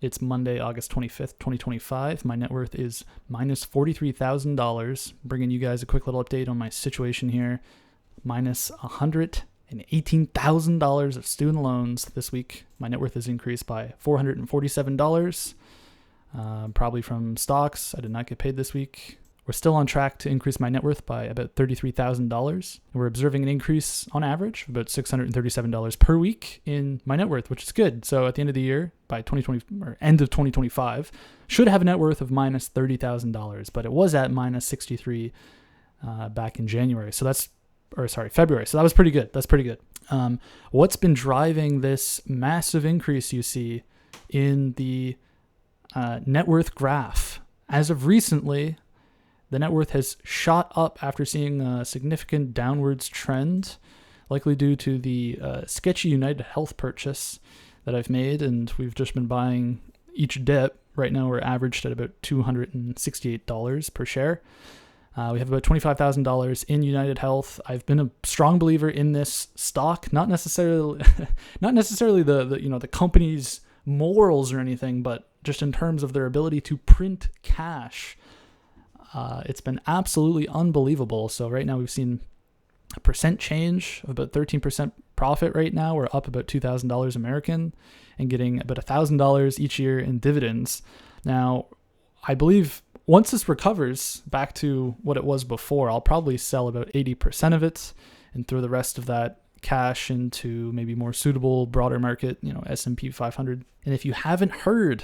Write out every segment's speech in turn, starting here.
It's Monday, August 25th, 2025. My net worth is minus $43,000. Bringing you guys a quick little update on my situation here. Minus $118,000 of student loans this week. My net worth has increased by $447, probably from stocks. I did not get paid this week. We're still on track to increase my net worth by about $33,000. We're observing an increase on average of about $637 per week in my net worth, which is good. So at the end of the year, by 2020 or end of 2025, should have a net worth of minus $30,000, but it was at minus 63 back in January. February. So that was pretty good. That's pretty good. What's been driving this massive increase you see in the net worth graph? As of recently, the net worth has shot up after seeing a significant downwards trend, likely due to the sketchy United Health purchase that I've made, and we've just been buying each dip. Right now we're averaged at about $268 per share. We have about $25,000 in United Health. I've been a strong believer in this stock, not necessarily the company's morals or anything, but just in terms of their ability to print cash. It's been absolutely unbelievable. So right now we've seen a percent change of about 13% profit right now. We're up about $2,000 American and getting about $1,000 each year in dividends. Now, I believe once this recovers back to what it was before, I'll probably sell about 80% of it and throw the rest of that cash into maybe more suitable, broader market, S&P 500. And if you haven't heard,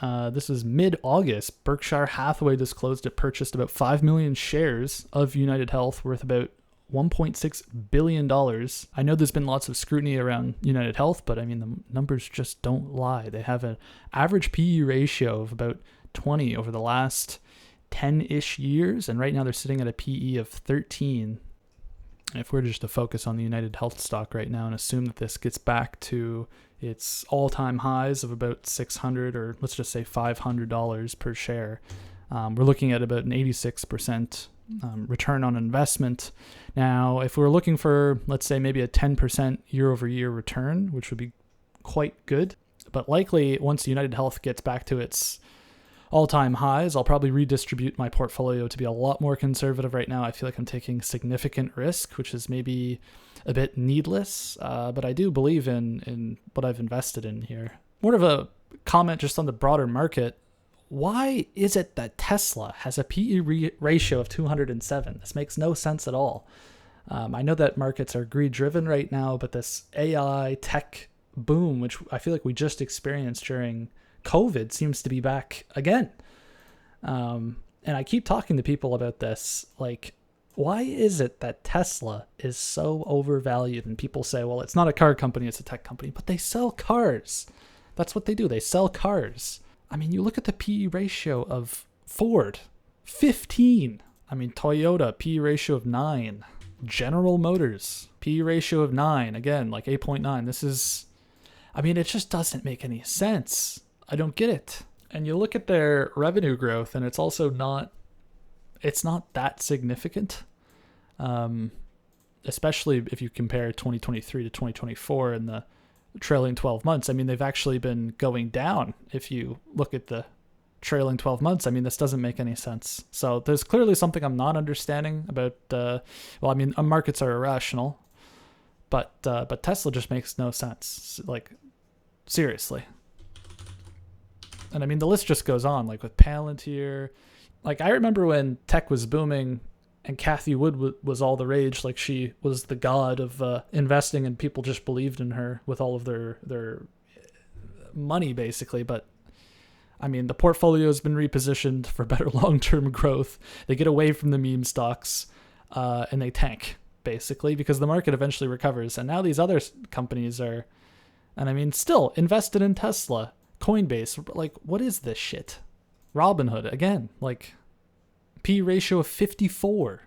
this is mid-August. Berkshire Hathaway disclosed it purchased about 5 million shares of United Health worth about $1.6 billion. I know there's been lots of scrutiny around United Health, but I mean, the numbers just don't lie. They have an average PE ratio of about 20 over the last 10-ish years, and right now they're sitting at a PE of 13. And if we're just to focus on the United Health stock right now and assume that this gets back to its all-time highs of about $600 or let's just say $500 per share, we're looking at about an 86% return on investment. Now, if we're looking for, let's say, maybe a 10% year-over-year return, which would be quite good, but likely once United Health gets back to its all-time highs, I'll probably redistribute my portfolio to be a lot more conservative right now. I feel like I'm taking significant risk, which is maybe a bit needless, but I do believe in what I've invested in here. More of a comment just on the broader market. Why is it that Tesla has a PE ratio of 207? This makes no sense at all. I know that markets are greed-driven right now, but this AI tech boom, which I feel like we just experienced during COVID, seems to be back again. And I keep talking to people about this, like, why is it that Tesla is so overvalued? And people say, well, it's not a car company, it's a tech company, but they sell cars. That's what they do. They sell cars. I mean, you look at the PE ratio of Ford, 15. I mean, Toyota, PE ratio of 9. General Motors, PE ratio of 9. Again, like 8.9. It just doesn't make any sense. I don't get it. And you look at their revenue growth, and it's not that significant, especially if you compare 2023 to 2024 in the trailing 12 months. I mean, they've actually been going down. If you look at the trailing 12 months, I mean, this doesn't make any sense. So there's clearly something I'm not understanding about, markets are irrational, but Tesla just makes no sense. Like, seriously. And I mean, the list just goes on, like with Palantir. Like, I remember when tech was booming and Cathie Wood was all the rage. Like, she was the god of investing, and people just believed in her with all of their money, basically. But I mean, the portfolio has been repositioned for better long-term growth. They get away from the meme stocks and they tank, basically, because the market eventually recovers. And now these other companies are, and I mean, still invested in Tesla, Coinbase. Like, what is this shit? Robinhood, again, like P ratio of 54.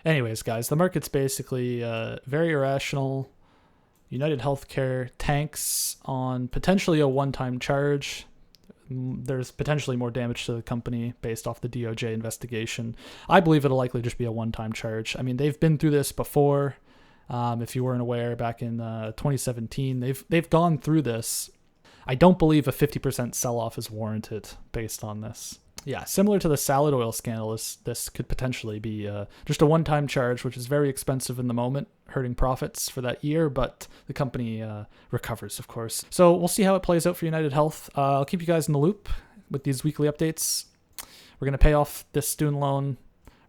Anyways, guys, the market's basically very irrational. United Healthcare tanks on potentially a one-time charge. There's potentially more damage to the company based off the DOJ investigation. I believe it'll likely just be a one-time charge. I mean, they've been through this before. If you weren't aware, back in 2017, they've gone through this. I don't believe a 50% sell-off is warranted based on this. Yeah, similar to the salad oil scandal, this could potentially be just a one-time charge, which is very expensive in the moment, hurting profits for that year, but the company recovers, of course. So we'll see how it plays out for United Health. I'll keep you guys in the loop with these weekly updates. We're going to pay off this student loan.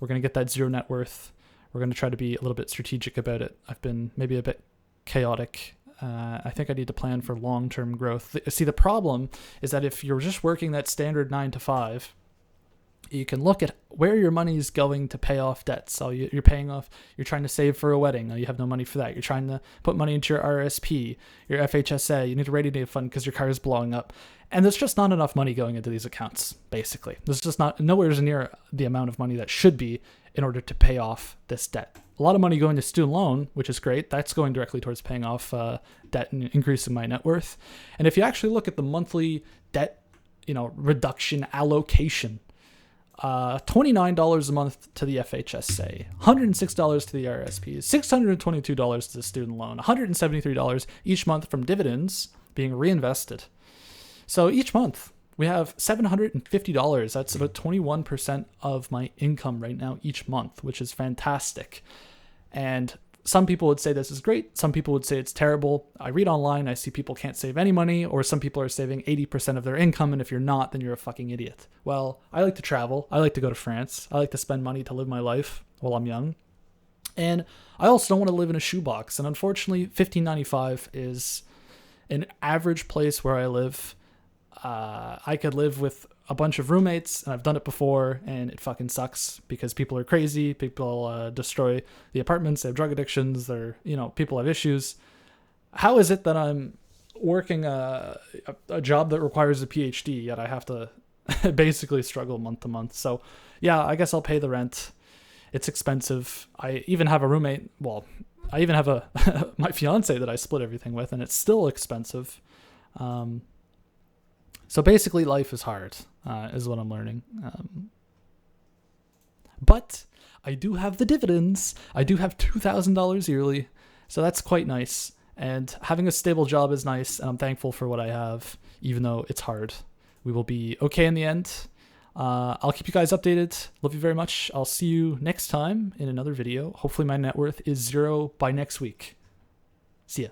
We're going to get that zero net worth. We're going to try to be a little bit strategic about it. I've been maybe a bit chaotic. I think I need to plan for long-term growth. See, the problem is that if you're just working that standard 9 to 5, you can look at where your money is going to pay off debts. So you're paying off, you're trying to save for a wedding. Now you have no money for that. You're trying to put money into your RSP, your FHSA. You need a rainy day fund because your car is blowing up. And there's just not enough money going into these accounts, basically. There's just nowhere near the amount of money that should be in order to pay off this debt. A lot of money going to student loan, which is great. That's going directly towards paying off debt and increasing my net worth. And if you actually look at the monthly debt, reduction allocation, $29 a month to the FHSA, $106 to the RSP, $622 to the student loan, $173 each month from dividends being reinvested. So each month we have $750. That's about 21% of my income right now each month, which is fantastic. And some people would say this is great. Some people would say it's terrible. I read online, I see people can't save any money, or some people are saving 80% of their income, and if you're not, then you're a fucking idiot. Well, I like to travel. I like to go to France. I like to spend money to live my life while I'm young. And I also don't want to live in a shoebox. And unfortunately, $15.95 is an average place where I live. I could live with a bunch of roommates, and I've done it before, and it fucking sucks because people are crazy. People destroy the apartments. They have drug addictions. People have issues. How is it that I'm working a job that requires a PhD, yet I have to basically struggle month to month? So yeah, I guess I'll pay the rent. It's expensive. I even have a roommate. Well, I even have my fiance that I split everything with, and it's still expensive. So basically life is hard, is what I'm learning. But I do have the dividends. I do have $2,000 yearly. So that's quite nice. And having a stable job is nice. And I'm thankful for what I have, even though it's hard. We will be okay in the end. I'll keep you guys updated. Love you very much. I'll see you next time in another video. Hopefully my net worth is 0 by next week. See ya.